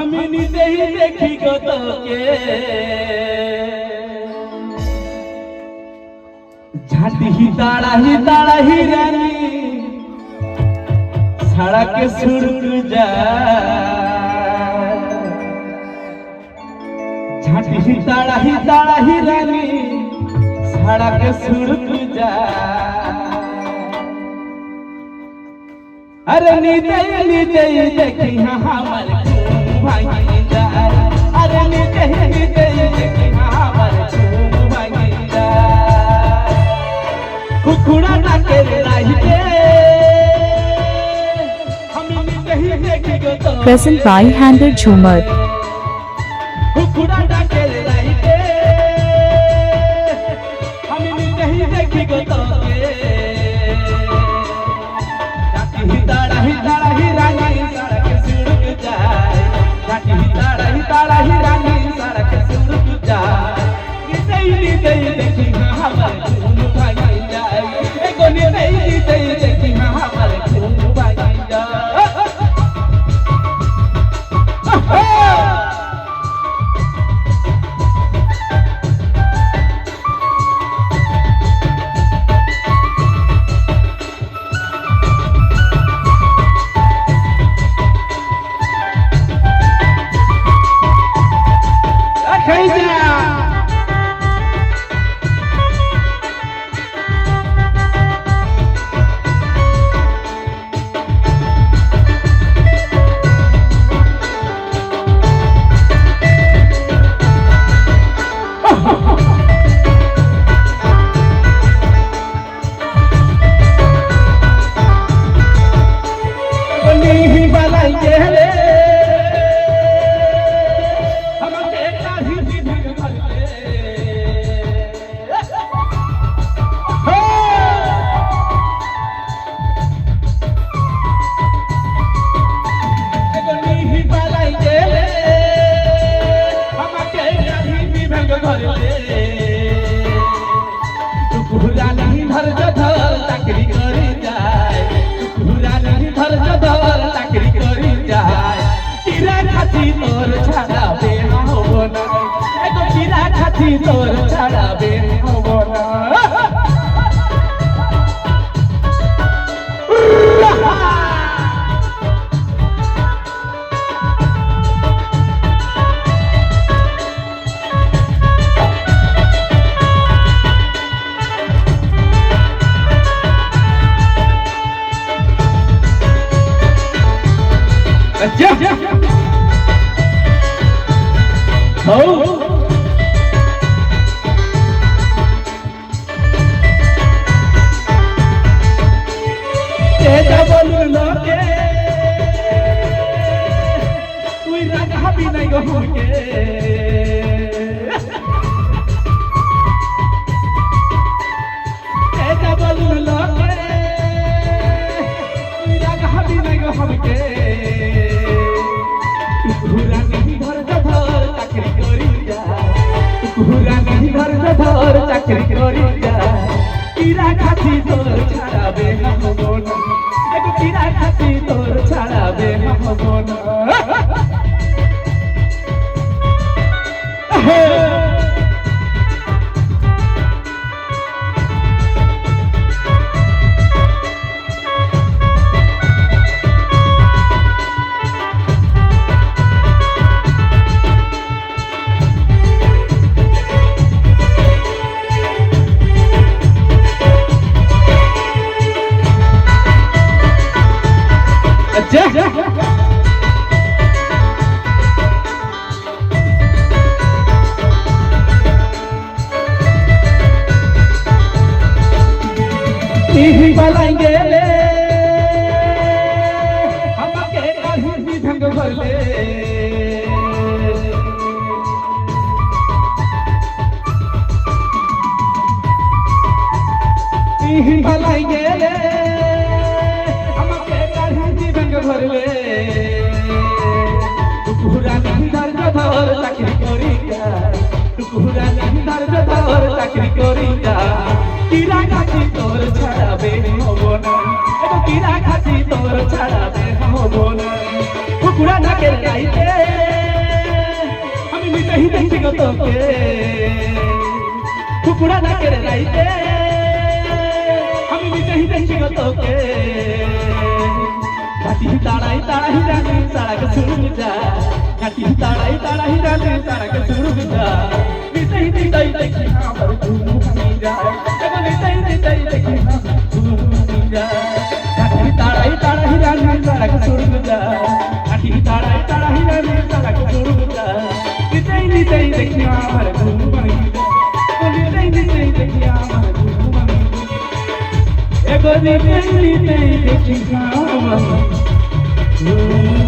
আমি নিজেই দেখি গো তোকে ঝাঁটি তাড়াহি রানী सड़क सुड़क जा झाटी ताड़ाही रानी सड़क सुड़क जा अरे नीते देखी हमर भाई जा अरे नीते देखी हमर भाई जा कुकुड़ा ना के राही के Present by Handed Jhumar. तोर छाड़ाबे हबो ना एगो कीड़ा खाती तोर छाड़ाबे हबो ना चाकरी करी जा कीड़ा खाती तोर छाड़ाबे हबो ना एगो कीड़ा खाती तोर छाड़ाबे हबो ना बलाएंगे ले हम के कहीं ढंग भर ले बलाएंगे ले हम के कहीं ढंग भर ले टुकुरा नहीं दर्द धर चाकरी करी जा टुकुरा नहीं दर्द धर चाकरी करी जा कीड़ा खाती तोर छाड़ाबे हबो ना एगो कीड़ा खाती तोर छाड़ाबे हबो ना कुकुड़ा ना के लाइते নিতেই দেখছি গো তোকে কুকুরা নাকের রাইতে আমি নিতেই দেখছি গো তোকে কাটি তাড়াই তাড়াই রানী তাড়াকে ছুড়ুক যা কাটি তাড়াই তাড়াই রানী তাড়াকে ছুড়ুক যা নিতেই নিতেই দেখি আমার ঘুম ভাঙি যায় এবং নিতেই নিতেই দেখি আমার ঘুম ভাঙি যায় কাটি তাড়াই তাড়াই রানী তাড়াকে ছুড়ুক যা কাটি তাড়াই তাড়াই রানী তাড়াকে ছুড়ুক যা নিতেই নিতেই দেখি আমার ঘুম ভাঙি যায় নিতেই নিতেই দেখি আমার ঘুম ভাঙি যায় এগো নিতেই নিতেই দেখি আমার ঘুম